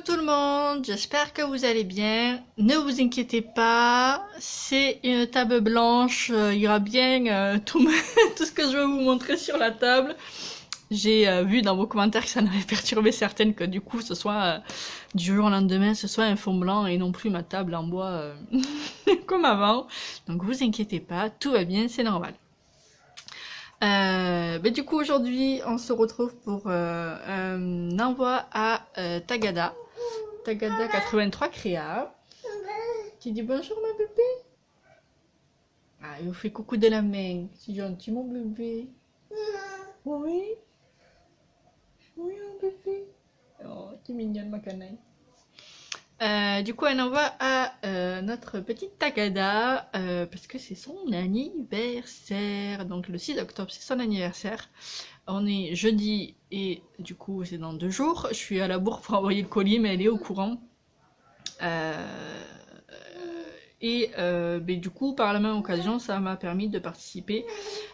tout le monde, j'espère que vous allez bien. Ne vous inquiétez pas, c'est une table blanche, il y aura bien tout ce que je vais vous montrer sur la table. J'ai vu dans vos commentaires que ça n'avait perturbé certaines que du coup ce soit du jour au lendemain, ce soit un fond blanc et non plus ma table en bois comme avant. Donc vous inquiétez pas, tout va bien, c'est normal. Du coup aujourd'hui on se retrouve pour un envoi à Tagada 83 Créa. Tu dis bonjour ma bébé. Ah, il vous fait coucou de la main. C'est gentil mon bébé. Oui. Oui mon bébé. Oh, t'es mignonne ma canaille. Du coup, elle envoie à notre petite Tagada parce que c'est son anniversaire. Donc le 6 octobre, c'est son anniversaire. On est jeudi et du coup, c'est dans 2 jours. Je suis à la bourre pour envoyer le colis, mais elle est au courant. Du coup, par la même occasion, ça m'a permis de participer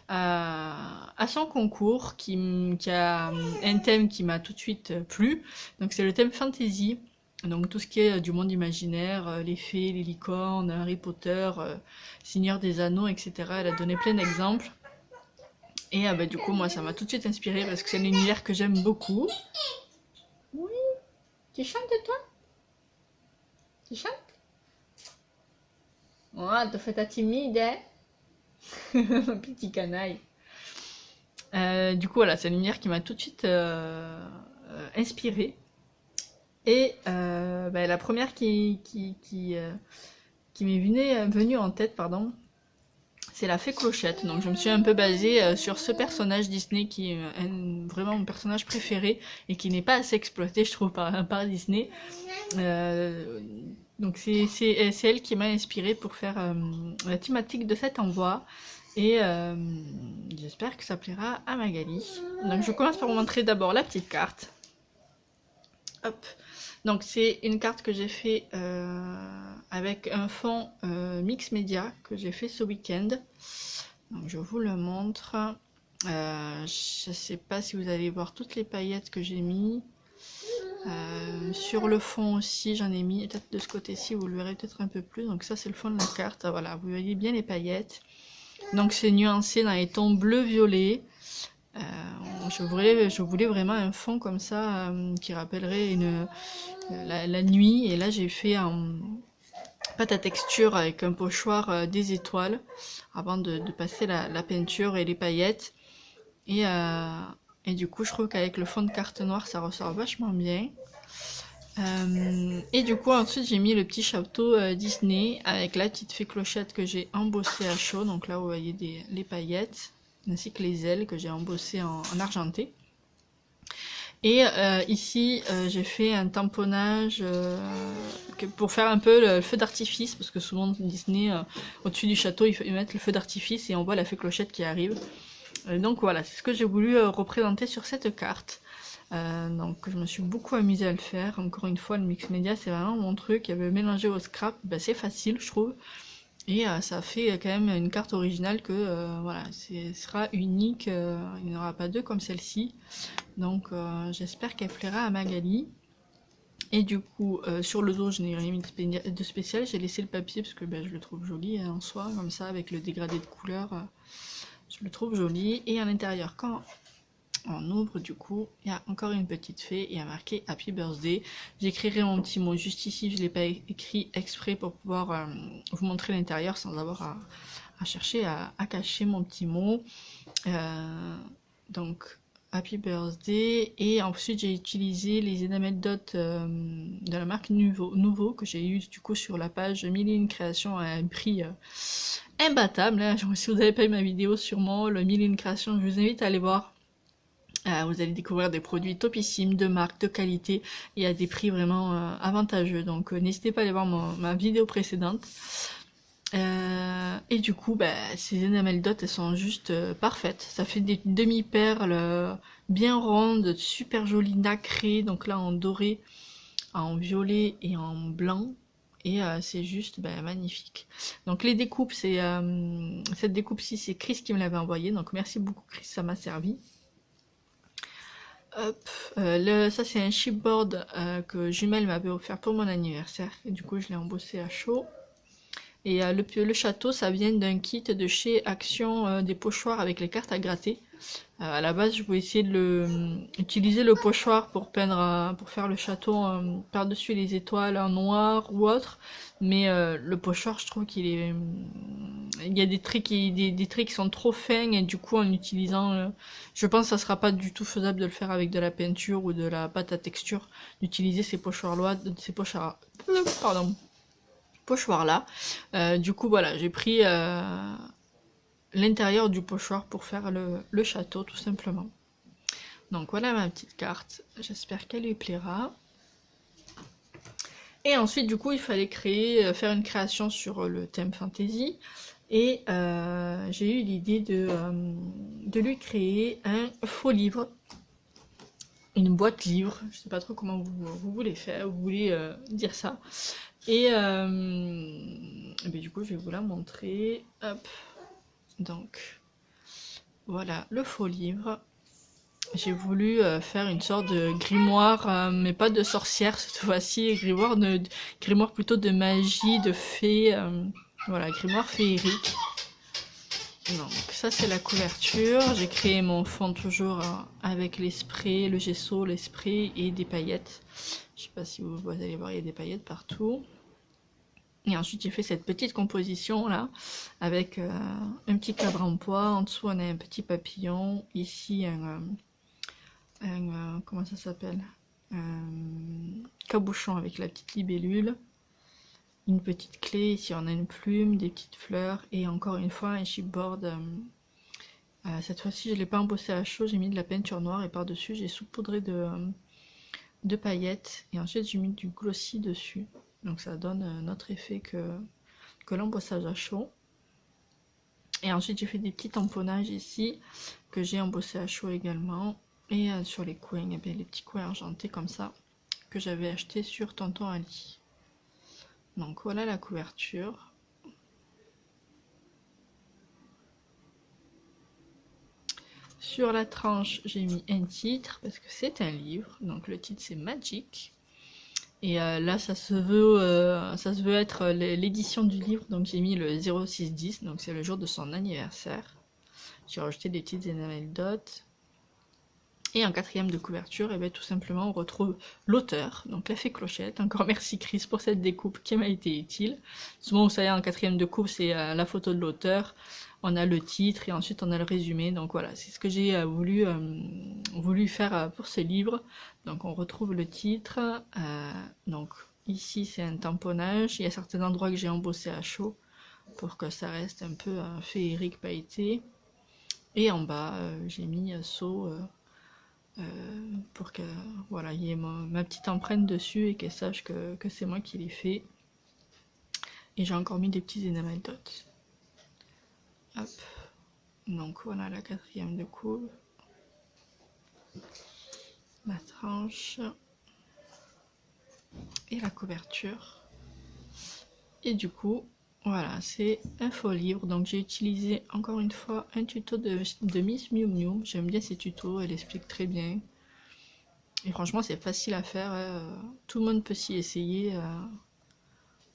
à son concours qui a un thème qui m'a tout de suite plu. Donc c'est le thème fantasy. Donc tout ce qui est du monde imaginaire, les fées, les licornes, Harry Potter, Seigneur des Anneaux, etc. Elle a donné plein d'exemples. Et du coup, moi, ça m'a tout de suite inspirée parce que c'est un univers que j'aime beaucoup. Oui. Tu chantes toi? Tu chantes? Oh, t'as fait ta timide, hein? Petit canaille. Du coup, voilà, c'est un univers qui m'a tout de suite inspirée. Et la première qui m'est venue en tête, pardon, c'est la fée Clochette. Donc je me suis un peu basée sur ce personnage Disney qui est vraiment mon personnage préféré et qui n'est pas assez exploité, je trouve, par Disney. Donc c'est elle qui m'a inspirée pour faire la thématique de cet envoi. Et j'espère que ça plaira à Magali. Donc je commence par vous montrer d'abord la petite carte. Hop. Donc c'est une carte que j'ai fait avec un fond mix média que j'ai fait ce week-end. Donc je vous le montre. Je sais pas si vous allez voir toutes les paillettes que j'ai mis. Sur le fond aussi j'en ai mis, peut-être de ce côté-ci vous le verrez peut-être un peu plus. Donc ça c'est le fond de la carte, voilà, vous voyez bien les paillettes. Donc c'est nuancé dans les tons bleu-violet. Je voulais vraiment un fond comme ça qui rappellerait la nuit. Et là j'ai fait en pâte à texture avec un pochoir des étoiles avant de passer la peinture et les paillettes. Et du coup je trouve qu'avec le fond de carte noire ça ressort vachement bien. Et du coup ensuite j'ai mis le petit chapeau Disney avec la petite fée Clochette que j'ai embossé à chaud. Donc là vous voyez les paillettes ainsi que les ailes que j'ai embossées en argenté. Et ici j'ai fait un tamponnage pour faire un peu le feu d'artifice, parce que souvent Disney au-dessus du château ils mettent le feu d'artifice et on voit la fée Clochette qui arrive. Donc voilà, c'est ce que j'ai voulu représenter sur cette carte. Donc je me suis beaucoup amusée à le faire. Encore une fois, le mix média c'est vraiment mon truc. Il y avait mélangé au scrap, c'est facile je trouve. Et ça fait quand même une carte originale que voilà, sera unique, il n'y en aura pas deux comme celle-ci. Donc j'espère qu'elle plaira à Magali. Et du coup sur le dos je n'ai rien mis de spécial, j'ai laissé le papier parce que je le trouve joli en soi, comme ça avec le dégradé de couleurs, je le trouve joli. Et à l'intérieur quand on ouvre, du coup il y a encore une petite fée et il y a marqué Happy Birthday. J'écrirai mon petit mot juste ici, je ne l'ai pas écrit exprès pour pouvoir vous montrer l'intérieur sans avoir à chercher à cacher mon petit mot. Donc Happy Birthday. Et ensuite j'ai utilisé les enamel dots de la marque Nouveau que j'ai eu du coup sur la page 1001 créations à un prix imbattable, hein. Si vous n'avez pas eu ma vidéo sur moi, le 1001 créations, je vous invite à aller voir. Vous allez découvrir des produits topissimes, de marque, de qualité, et à des prix vraiment avantageux. Donc n'hésitez pas à aller voir ma vidéo précédente. Et du coup, ces enamel dots, elles sont juste parfaites. Ça fait des demi-perles bien rondes, super jolies, nacrées. Donc là en doré, en violet et en blanc. Et c'est juste magnifique. Donc les découpes, cette découpe-ci, c'est Chris qui me l'avait envoyé. Donc merci beaucoup Chris, ça m'a servi. Hop, ça c'est un chipboard que Jumelle m'avait offert pour mon anniversaire. Et du coup je l'ai embossé à chaud. Et le château, ça vient d'un kit de chez Action, des pochoirs avec les cartes à gratter. À la base, je voulais essayer de utiliser le pochoir pour peindre, pour faire le château par-dessus les étoiles en noir ou autre. Mais le pochoir, je trouve qu'il est, il y a des traits des traits qui sont trop fins et du coup, en utilisant, je pense que ça sera pas du tout faisable de le faire avec de la peinture ou de la pâte à texture, d'utiliser ces pochoirs-là, pardon, pochoir là. Du coup voilà, j'ai pris l'intérieur du pochoir pour faire le château tout simplement. Donc voilà ma petite carte, j'espère qu'elle lui plaira. Et ensuite du coup il fallait faire une création sur le thème fantasy. Et j'ai eu l'idée de lui créer un faux livre. Une boîte livre, je sais pas trop comment vous voulez faire, vous voulez dire ça. Et du coup, je vais vous la montrer. Hop. Donc, voilà le faux livre. J'ai voulu faire une sorte de grimoire, mais pas de sorcière cette fois-ci. Grimoire plutôt de magie, de fée. Voilà, grimoire féerique. Donc, ça c'est la couverture. J'ai créé mon fond toujours avec les sprays, le gesso, les sprays et des paillettes. Je sais pas si vous allez voir, il y a des paillettes partout. Et ensuite j'ai fait cette petite composition là avec un petit cadre en bois, en dessous on a un petit papillon, ici comment ça s'appelle, un cabochon avec la petite libellule, une petite clé, ici on a une plume, des petites fleurs et encore une fois un chipboard. Cette fois-ci je ne l'ai pas embossé à chaud, j'ai mis de la peinture noire et par dessus j'ai saupoudré de paillettes et ensuite j'ai mis du glossy dessus. Donc ça donne un autre effet que l'embossage à chaud. Et ensuite j'ai fait des petits tamponnages ici que j'ai embossé à chaud également. Et sur les coins, les petits coins argentés comme ça que j'avais acheté sur Tonton Ali. Donc voilà la couverture. Sur la tranche j'ai mis un titre parce que c'est un livre. Donc le titre c'est Magic. Et là, ça se veut être l'édition du livre, donc j'ai mis le 0610, donc c'est le jour de son anniversaire. J'ai rajouté des petites enamel dots. Et en quatrième de couverture, et bien, tout simplement, on retrouve l'auteur, donc la fée Clochette. Encore merci Chris pour cette découpe qui m'a été utile. Souvent, vous savez, en quatrième de coupe, c'est la photo de l'auteur. On a le titre et ensuite on a le résumé. Donc voilà, c'est ce que j'ai voulu faire pour ce livre. Donc on retrouve le titre. Donc ici c'est un tamponnage. Il y a certains endroits que j'ai embossé à chaud pour que ça reste un peu féerique pailleté. Et en bas j'ai mis saut pour que voilà, il y ait ma petite empreinte dessus et qu'elle sache que c'est moi qui l'ai fait. Et j'ai encore mis des petits enamel dots. Hop. Donc voilà la quatrième de couve, la tranche et la couverture. Et du coup, voilà, c'est un faux livre. Donc j'ai utilisé encore une fois un tuto de Miss Miu Miu. J'aime bien ces tutos, elle explique très bien. Et franchement, c'est facile à faire. Tout le monde peut s'y essayer.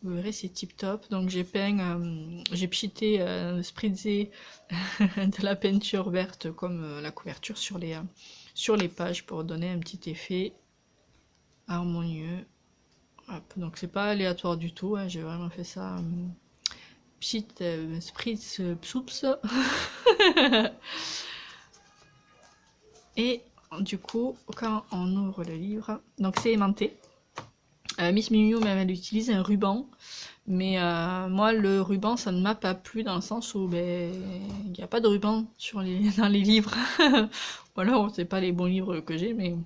Vous verrez, c'est tip top. Donc j'ai peint, j'ai pchité, spritzé de la peinture verte comme la couverture sur les pages pour donner un petit effet harmonieux. Hop. Donc c'est pas aléatoire du tout, hein. J'ai vraiment fait ça petite spritz psoups. Et du coup, quand on ouvre le livre, donc c'est aimanté. Miss Miu Miu, elle utilise un ruban, mais moi le ruban ça ne m'a pas plu dans le sens où il n'y a pas de ruban dans les livres. Ou alors c'est pas les bons livres que j'ai, mais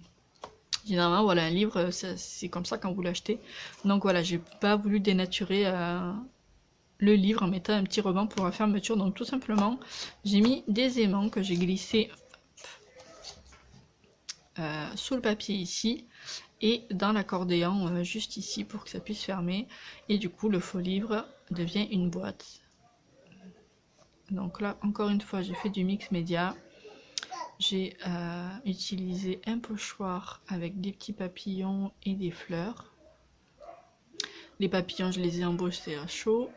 généralement voilà, un livre c'est comme ça quand vous l'achetez. Donc voilà, j'ai pas voulu dénaturer le livre en mettant un petit ruban pour la fermeture. Donc tout simplement j'ai mis des aimants que j'ai glissés sous le papier ici et dans l'accordéon juste ici pour que ça puisse fermer, et du coup le faux livre devient une boîte. Donc là encore une fois j'ai fait du mix média j'ai utilisé un pochoir avec des petits papillons et des fleurs. Les papillons, je les ai embossés à chaud.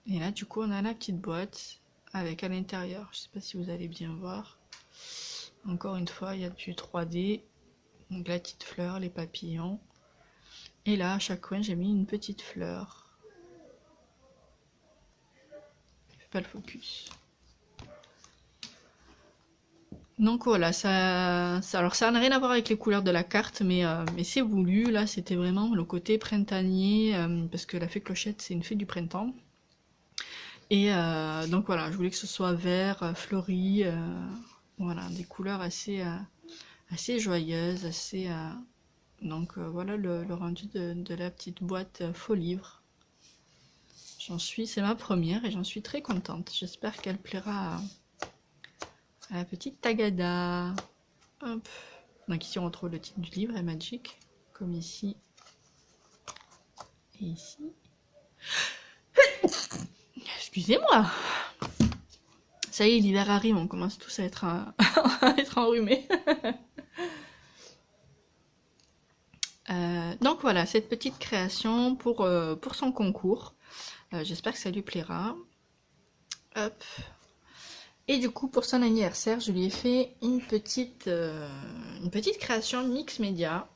Et là, du coup, on a la petite boîte avec à l'intérieur, je sais pas si vous allez bien voir. Encore une fois, il y a du 3D. Donc la petite fleur, les papillons. Et là, à chaque coin, j'ai mis une petite fleur. Je fais pas le focus. Donc voilà, alors ça n'a rien à voir avec les couleurs de la carte, mais c'est voulu. Là, c'était vraiment le côté printanier, parce que la fée Clochette, c'est une fée du printemps. Et donc voilà, je voulais que ce soit vert, fleuri, voilà, des couleurs assez joyeuses, assez... donc voilà le rendu de la petite boîte faux livre. C'est ma première et j'en suis très contente. J'espère qu'elle plaira à la petite Tagada. Hop. Donc ici on retrouve le titre du livre, est Magic, comme ici et ici. Excusez-moi. Ça y est, l'hiver arrive, on commence tous à être, à être enrhumés. Donc voilà, cette petite création pour son concours. J'espère que ça lui plaira. Hop. Et du coup, pour son anniversaire, je lui ai fait une petite création mix média.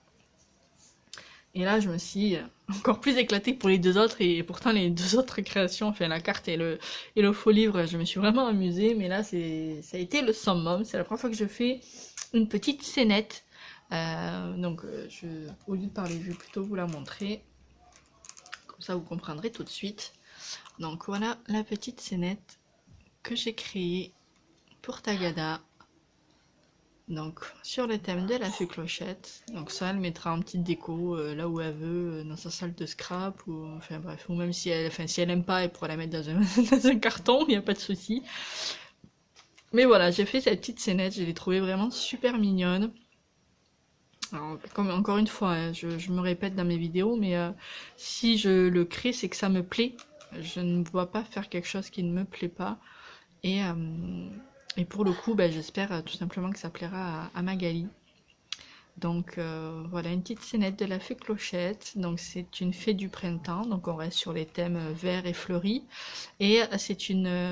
Et là, je me suis encore plus éclatée pour les deux autres. Et pourtant, les deux autres créations, enfin la carte et le faux livre, je me suis vraiment amusée. Mais là, ça a été le summum. C'est la première fois que je fais une petite scénette. Donc, au lieu de parler, je vais plutôt vous la montrer. Comme ça, vous comprendrez tout de suite. Donc, voilà la petite scénette que j'ai créée pour Tagada. Donc, sur le thème de la fée Clochette. Donc, ça, elle mettra en petite déco là où elle veut, dans sa salle de scrap. Ou, enfin, bref, ou même si elle aime pas, elle pourra la mettre dans dans un carton, il n'y a pas de souci. Mais voilà, j'ai fait cette petite scénette, je l'ai trouvée vraiment super mignonne. Alors, comme encore une fois, hein, je me répète dans mes vidéos, mais si je le crée, c'est que ça me plaît. Je ne vois pas faire quelque chose qui ne me plaît pas. Et pour le coup, j'espère tout simplement que ça plaira à Magali. Donc voilà, une petite scénette de la fée Clochette. Donc c'est une fée du printemps, donc on reste sur les thèmes verts et fleuris. Et c'est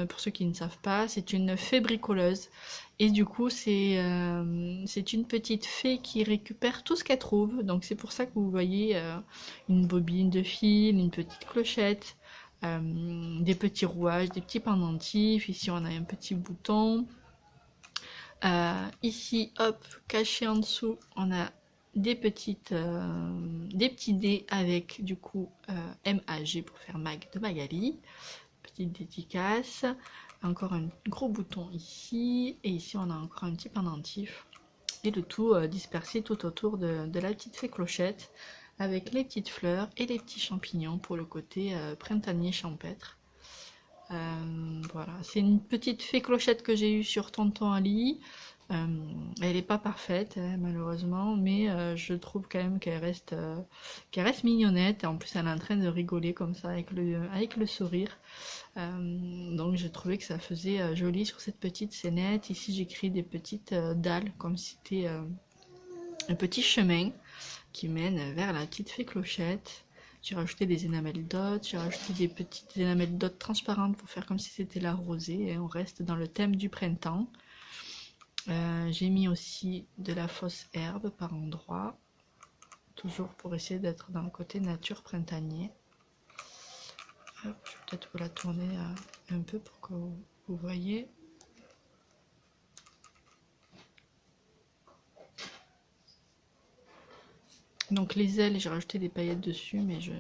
pour ceux qui ne savent pas, c'est une fée bricoleuse. Et du coup, c'est une petite fée qui récupère tout ce qu'elle trouve. Donc c'est pour ça que vous voyez une bobine de fil, une petite clochette, des petits rouages, des petits pendentifs. Ici, on a un petit bouton. Ici, hop, caché en dessous, on a des petits dés avec du coup MAG pour faire Mag de Magali. Petite dédicace. Encore un gros bouton ici. Et ici, on a encore un petit pendentif. Et le tout dispersé tout autour de la petite fée Clochette avec les petites fleurs et les petits champignons pour le côté printanier champêtre. Voilà, c'est une petite fée Clochette que j'ai eue sur Tonton Ali. Elle n'est pas parfaite, hein, malheureusement, mais je trouve quand même qu'elle reste mignonnette. En plus, elle est en train de rigoler comme ça avec le sourire. Donc, j'ai trouvé que ça faisait joli sur cette petite scénette. Ici, j'ai créé des petites dalles, comme si c'était un petit chemin qui mène vers la petite fée Clochette. J'ai rajouté des enamels dots, j'ai rajouté des petites enamels dots transparentes pour faire comme si c'était la rosée. Et on reste dans le thème du printemps. J'ai mis aussi de la fausse herbe par endroits, toujours pour essayer d'être dans le côté nature printanier. Hop, je vais peut-être vous la tourner un peu pour que vous voyez. Donc les ailes, j'ai rajouté des paillettes dessus, mais je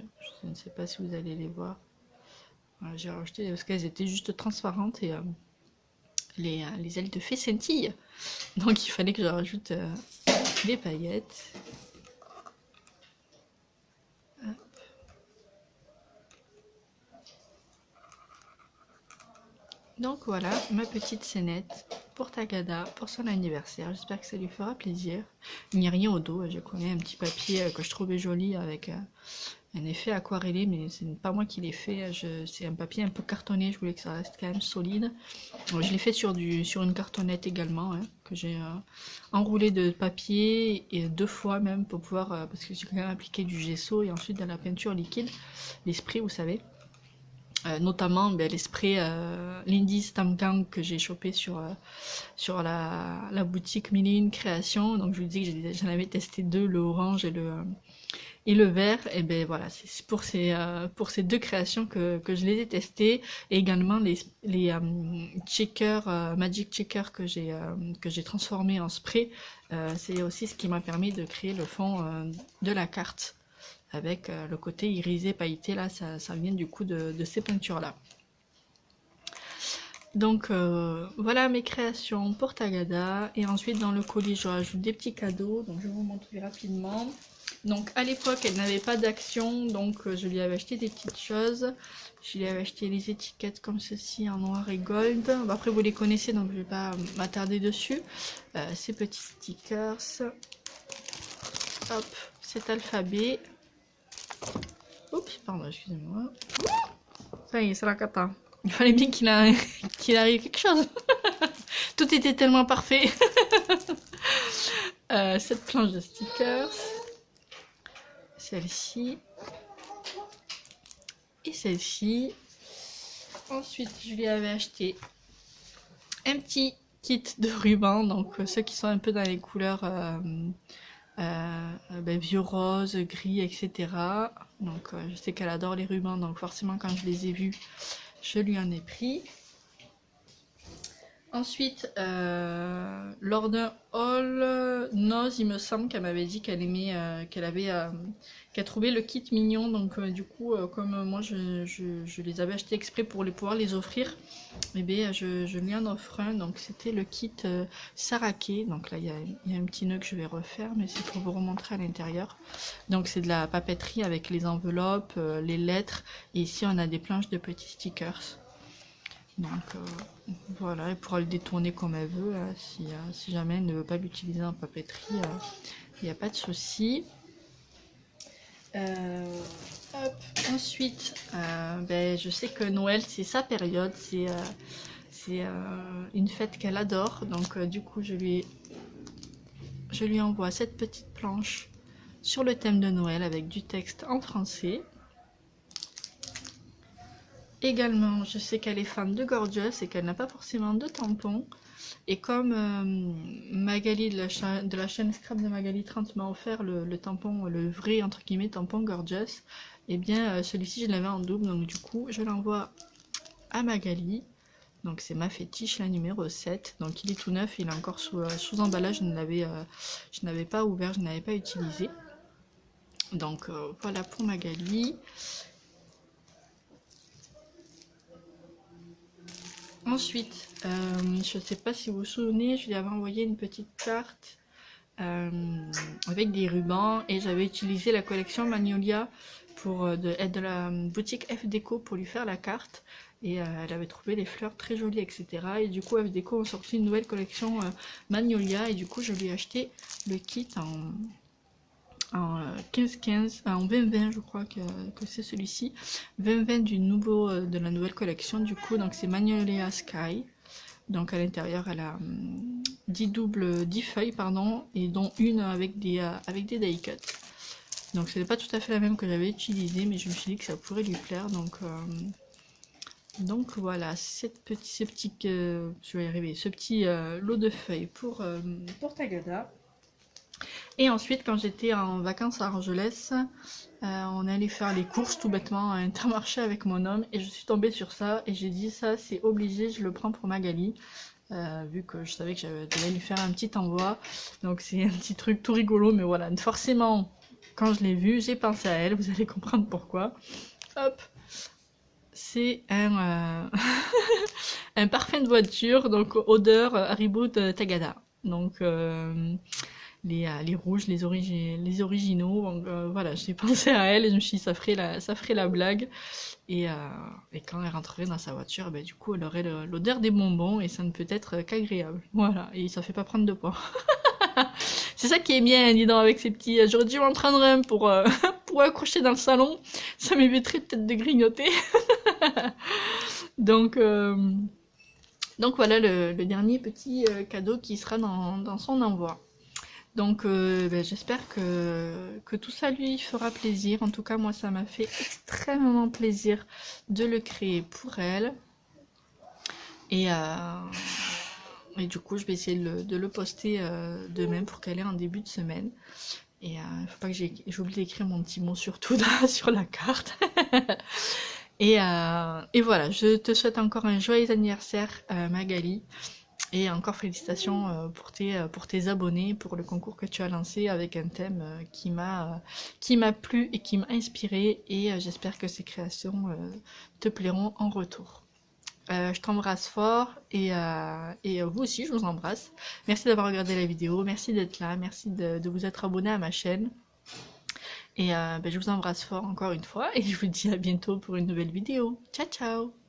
ne sais pas si vous allez les voir. Voilà, j'ai rajouté parce qu'elles étaient juste transparentes et les ailes de fée scintillent. Donc il fallait que je rajoute des paillettes. Hop. Donc voilà ma petite scénette pour Tagada, pour son anniversaire. J'espère que ça lui fera plaisir. Il n'y a rien au dos, je connais un petit papier que je trouvais joli avec un effet aquarellé, mais c'est pas moi qui l'ai fait. C'est un papier un peu cartonné, je voulais que ça reste quand même solide. Je l'ai fait sur une cartonnette également, hein, que j'ai enroulé de papier et 2 fois même pour pouvoir, parce que j'ai quand même appliqué du gesso et ensuite de la peinture liquide, les sprays, vous savez. Notamment les sprays Lindy Stamp Gang que j'ai chopé sur la boutique Mille et Une Créations. Donc je vous dis que j'en avais testé 2, le orange et le vert. Et ben voilà, c'est pour ces 2 créations que je les ai testées. Et également les checkers, Magic Checker que j'ai transformé en spray. C'est aussi ce qui m'a permis de créer le fond de la carte. Avec le côté irisé, pailleté, là, ça vient du coup de ces peintures-là. Donc voilà mes créations pour Tagada. Et ensuite dans le colis, je rajoute des petits cadeaux. Donc je vais vous montrer rapidement. Donc à l'époque, elle n'avait pas d'action, donc je lui avais acheté des petites choses. Je lui avais acheté les étiquettes comme ceci en noir et gold. Bon, après vous les connaissez, donc je ne vais pas m'attarder dessus. Ces petits stickers. Hop, cet alphabet. Oups, pardon, excusez-moi. Ça y est, c'est la cata. Il fallait bien qu'il arrive quelque chose. Tout était tellement parfait. Cette planche de stickers. Celle-ci. Et celle-ci. Ensuite, je lui avais acheté un petit kit de rubans. Donc, ceux qui sont un peu dans les couleurs... vieux rose, gris, etc. Donc je sais qu'elle adore les rubans, donc forcément quand je les ai vus, je lui en ai pris. Ensuite, lors d'un haul Nose, il me semble qu'elle m'avait dit qu'elle aimait, qu'elle trouvait le kit mignon. Donc du coup, comme moi je les avais achetés exprès pour pouvoir les offrir, et bien je lui en offre un. Donc c'était le kit Sarake. Donc là il y a un petit nœud que je vais refaire, mais c'est pour vous remontrer à l'intérieur. Donc c'est de la papeterie avec les enveloppes, les lettres, et ici on a des planches de petits stickers. Donc voilà, elle pourra le détourner comme elle veut, si jamais elle ne veut pas l'utiliser en papeterie, il n'y a pas de souci. Ensuite, je sais que Noël c'est sa période, c'est une fête qu'elle adore, donc du coup je lui envoie cette petite planche sur le thème de Noël avec du texte en français. Également, je sais qu'elle est fan de Gorgeous et qu'elle n'a pas forcément de tampons. Et comme Magali de la chaîne Scrap de Magali 30 m'a offert le tampon, le vrai entre guillemets tampon Gorgeous, et bien celui-ci je l'avais en double, donc du coup je l'envoie à Magali. Donc c'est ma fétiche, la numéro 7. Donc il est tout neuf, il est encore sous emballage, je n'avais pas ouvert, je n'avais pas utilisé. Donc voilà pour Magali. Ensuite, je ne sais pas si vous vous souvenez, je lui avais envoyé une petite carte avec des rubans et j'avais utilisé la collection Magnolia de la boutique F Déco pour lui faire la carte. Et elle avait trouvé les fleurs très jolies, etc. Et du coup, F Déco a sorti une nouvelle collection Magnolia et du coup, je lui ai acheté le kit en 15-15, en 20-20 je crois que c'est celui-ci, 20-20 de la nouvelle collection du coup, donc c'est Magnolia Sky. Donc à l'intérieur elle a 10 feuilles pardon, et dont une avec des die cut. Donc c'est pas tout à fait la même que j'avais utilisée, mais je me suis dit que ça pourrait lui plaire, donc voilà, ce petit lot de feuilles pour Tagada. Et ensuite, quand j'étais en vacances à Argelès, on allait faire les courses tout bêtement à Intermarché avec mon homme et je suis tombée sur ça et j'ai dit ça c'est obligé, je le prends pour Magali, vu que je savais que je devais lui faire un petit envoi. Donc c'est un petit truc tout rigolo, mais voilà, forcément quand je l'ai vu, j'ai pensé à elle, vous allez comprendre pourquoi. Hop, c'est un parfum de voiture, donc odeur Haribo de Tagada. Donc les rouges, les originaux. Donc voilà, j'ai pensé à elle et je me suis dit ça ferait la blague. Et quand elle rentrerait dans sa voiture, ben, du coup elle aurait l'odeur des bonbons et ça ne peut être qu'agréable. Voilà, et ça fait pas prendre de poids. C'est ça qui est bien, dis donc, avec ces petits... J'aurais dû m'en prendre un pour, pour accrocher dans le salon. Ça m'éviterait peut-être de grignoter. donc, euh, donc voilà le dernier petit cadeau qui sera dans son envoi. Donc ben, j'espère que tout ça lui fera plaisir. En tout cas, moi, ça m'a fait extrêmement plaisir de le créer pour elle. Et du coup, je vais essayer de le poster demain pour qu'elle ait en début de semaine. Et il faut pas que j'oublie d'écrire mon petit mot surtout sur la carte. et voilà, je te souhaite encore un joyeux anniversaire, Magali. Et encore félicitations pour tes abonnés, pour le concours que tu as lancé avec un thème qui m'a plu et qui m'a inspiré. Et j'espère que ces créations te plairont en retour. Je t'embrasse fort et vous aussi je vous embrasse. Merci d'avoir regardé la vidéo, merci d'être là, merci de vous être abonné à ma chaîne. Et ben, je vous embrasse fort encore une fois et je vous dis à bientôt pour une nouvelle vidéo. Ciao ciao!